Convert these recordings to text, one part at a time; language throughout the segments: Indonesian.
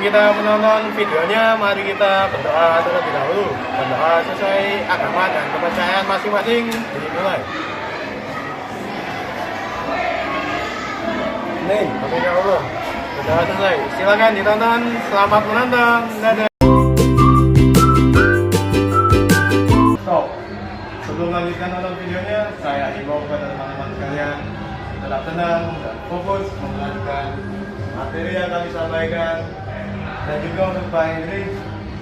kita menonton videonya, mari kita berdoa terlebih dahulu. Berdoa sesuai agama dan kepercayaan masing-masing. Dimulai. Amin. Amin ya Allah. Berdoa selesai. Silakan ditonton. Selamat menonton. Dadah. Stop. Sebelum lanjutkan nonton videonya, saya himbau kepada teman-teman sekalian tetap tenang dan fokus mendengarkan materi yang kami sampaikan. Dan juga untuk Pak Hendri,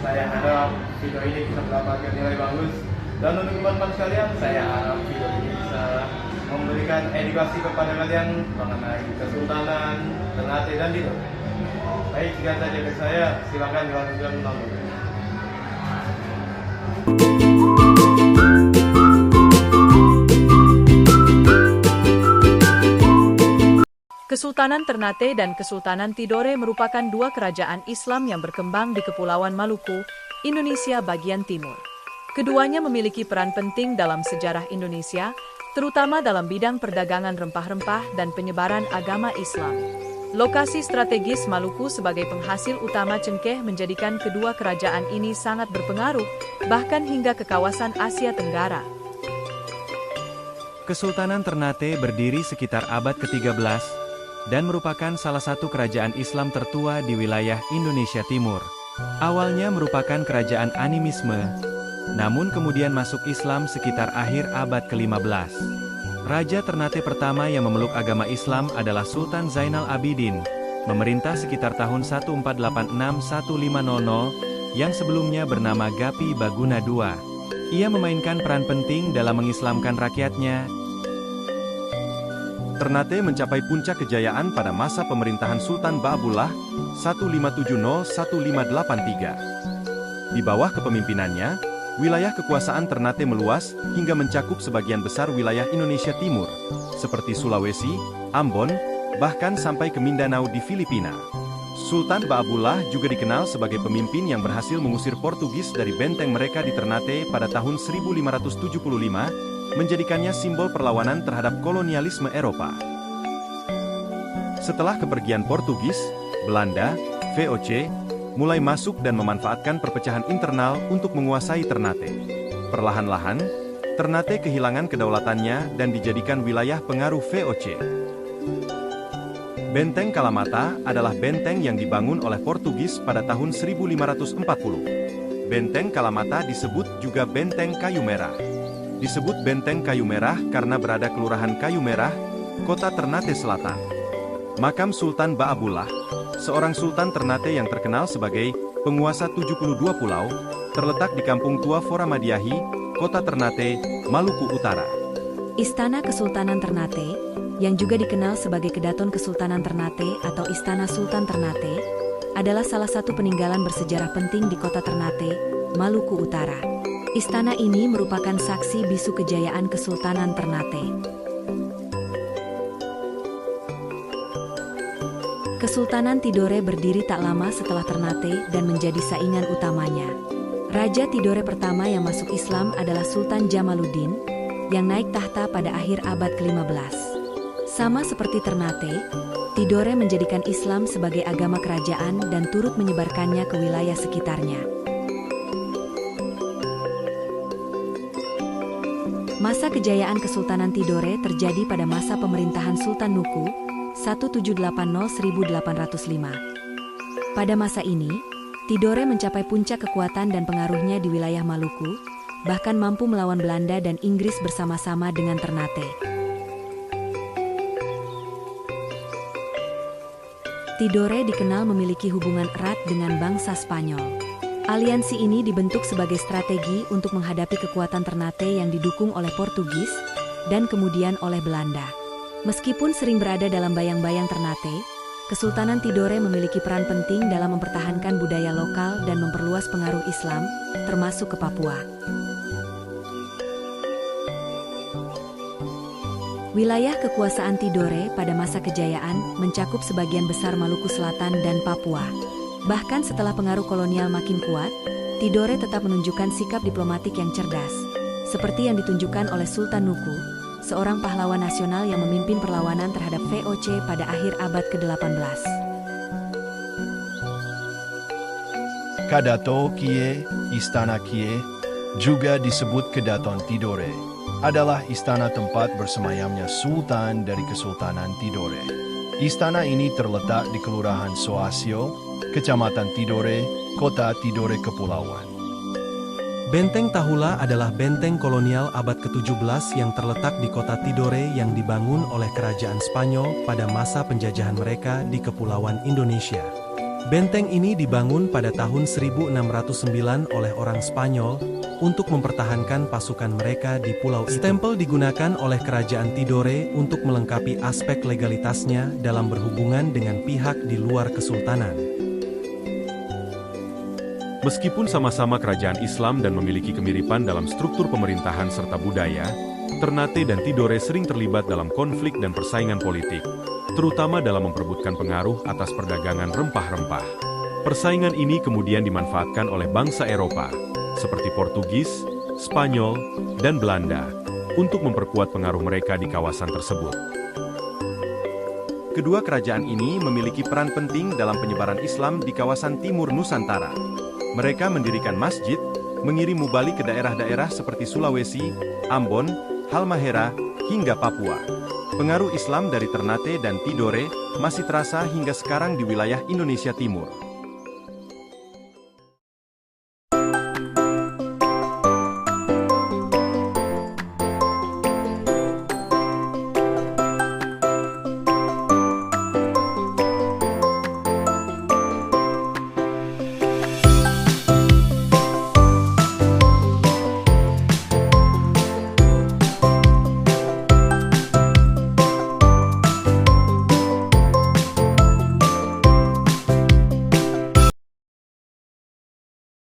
saya harap video ini bisa mendapatkan nilai bagus. Dan untuk teman-teman sekalian, saya harap video ini bisa memberikan edukasi kepada kalian mengenai Kesultanan Ternate dan Tidore. Baik, sekian saja dari saya. Silakan dilanjutkan menonton. Kesultanan Ternate dan Kesultanan Tidore merupakan dua kerajaan Islam yang berkembang di Kepulauan Maluku, Indonesia bagian timur. Keduanya memiliki peran penting dalam sejarah Indonesia, terutama dalam bidang perdagangan rempah-rempah dan penyebaran agama Islam. Lokasi strategis Maluku sebagai penghasil utama cengkeh menjadikan kedua kerajaan ini sangat berpengaruh, bahkan hingga ke kawasan Asia Tenggara. Kesultanan Ternate berdiri sekitar abad ke-13, dan merupakan salah satu kerajaan Islam tertua di wilayah Indonesia Timur. Awalnya merupakan kerajaan animisme, namun kemudian masuk Islam sekitar akhir abad ke-15. Raja Ternate pertama yang memeluk agama Islam adalah Sultan Zainal Abidin, memerintah sekitar tahun 1486-1500, yang sebelumnya bernama Gapi Baguna II. Ia memainkan peran penting dalam mengislamkan rakyatnya. Ternate mencapai puncak kejayaan pada masa pemerintahan Sultan Ba'abullah 1570-1583. Di bawah kepemimpinannya, wilayah kekuasaan Ternate meluas hingga mencakup sebagian besar wilayah Indonesia Timur, seperti Sulawesi, Ambon, bahkan sampai ke Mindanao di Filipina. Sultan Ba'abullah juga dikenal sebagai pemimpin yang berhasil mengusir Portugis dari benteng mereka di Ternate pada tahun 1575, menjadikannya simbol perlawanan terhadap kolonialisme Eropa. Setelah kepergian Portugis, Belanda, VOC, mulai masuk dan memanfaatkan perpecahan internal untuk menguasai Ternate. Perlahan-lahan, Ternate kehilangan kedaulatannya dan dijadikan wilayah pengaruh VOC. Benteng Kalamata adalah benteng yang dibangun oleh Portugis pada tahun 1540. Benteng Kalamata disebut juga Benteng Kayu Merah. Disebut Benteng Kayu Merah karena berada Kelurahan Kayu Merah, Kota Ternate Selatan. Makam Sultan Ba'abullah, seorang Sultan Ternate yang terkenal sebagai penguasa 72 pulau, terletak di Kampung Tua Foramadiahi, Kota Ternate, Maluku Utara. Istana Kesultanan Ternate, yang juga dikenal sebagai Kedaton Kesultanan Ternate atau Istana Sultan Ternate, adalah salah satu peninggalan bersejarah penting di Kota Ternate, Maluku Utara. Istana ini merupakan saksi bisu kejayaan Kesultanan Ternate. Kesultanan Tidore berdiri tak lama setelah Ternate dan menjadi saingan utamanya. Raja Tidore pertama yang masuk Islam adalah Sultan Jamaluddin, yang naik tahta pada akhir abad ke-15. Sama seperti Ternate, Tidore menjadikan Islam sebagai agama kerajaan dan turut menyebarkannya ke wilayah sekitarnya. Masa kejayaan Kesultanan Tidore terjadi pada masa pemerintahan Sultan Nuku 1780-1805. Pada masa ini, Tidore mencapai puncak kekuatan dan pengaruhnya di wilayah Maluku, bahkan mampu melawan Belanda dan Inggris bersama-sama dengan Ternate. Tidore dikenal memiliki hubungan erat dengan bangsa Spanyol. Aliansi ini dibentuk sebagai strategi untuk menghadapi kekuatan Ternate yang didukung oleh Portugis dan kemudian oleh Belanda. Meskipun sering berada dalam bayang-bayang Ternate, Kesultanan Tidore memiliki peran penting dalam mempertahankan budaya lokal dan memperluas pengaruh Islam, termasuk ke Papua. Wilayah kekuasaan Tidore pada masa kejayaan mencakup sebagian besar Maluku Selatan dan Papua. Bahkan setelah pengaruh kolonial makin kuat, Tidore tetap menunjukkan sikap diplomatik yang cerdas, seperti yang ditunjukkan oleh Sultan Nuku, seorang pahlawan nasional yang memimpin perlawanan terhadap VOC pada akhir abad ke-18. Kadato Kie, Istana Kie, juga disebut Kedaton Tidore, adalah istana tempat bersemayamnya Sultan dari Kesultanan Tidore. Istana ini terletak di Kelurahan Soasio, Kecamatan Tidore, Kota Tidore Kepulauan. Benteng Tahula adalah benteng kolonial abad ke-17 yang terletak di kota Tidore yang dibangun oleh kerajaan Spanyol pada masa penjajahan mereka di Kepulauan Indonesia. Benteng ini dibangun pada tahun 1609 oleh orang Spanyol untuk mempertahankan pasukan mereka di pulau itu. Stempel digunakan oleh kerajaan Tidore untuk melengkapi aspek legalitasnya dalam berhubungan dengan pihak di luar kesultanan. Meskipun sama-sama kerajaan Islam dan memiliki kemiripan dalam struktur pemerintahan serta budaya, Ternate dan Tidore sering terlibat dalam konflik dan persaingan politik, terutama dalam memperebutkan pengaruh atas perdagangan rempah-rempah. Persaingan ini kemudian dimanfaatkan oleh bangsa Eropa, seperti Portugis, Spanyol, dan Belanda, untuk memperkuat pengaruh mereka di kawasan tersebut. Kedua kerajaan ini memiliki peran penting dalam penyebaran Islam di kawasan timur Nusantara. Mereka mendirikan masjid, mengirim mubalik ke daerah-daerah seperti Sulawesi, Ambon, Halmahera, hingga Papua. Pengaruh Islam dari Ternate dan Tidore masih terasa hingga sekarang di wilayah Indonesia Timur.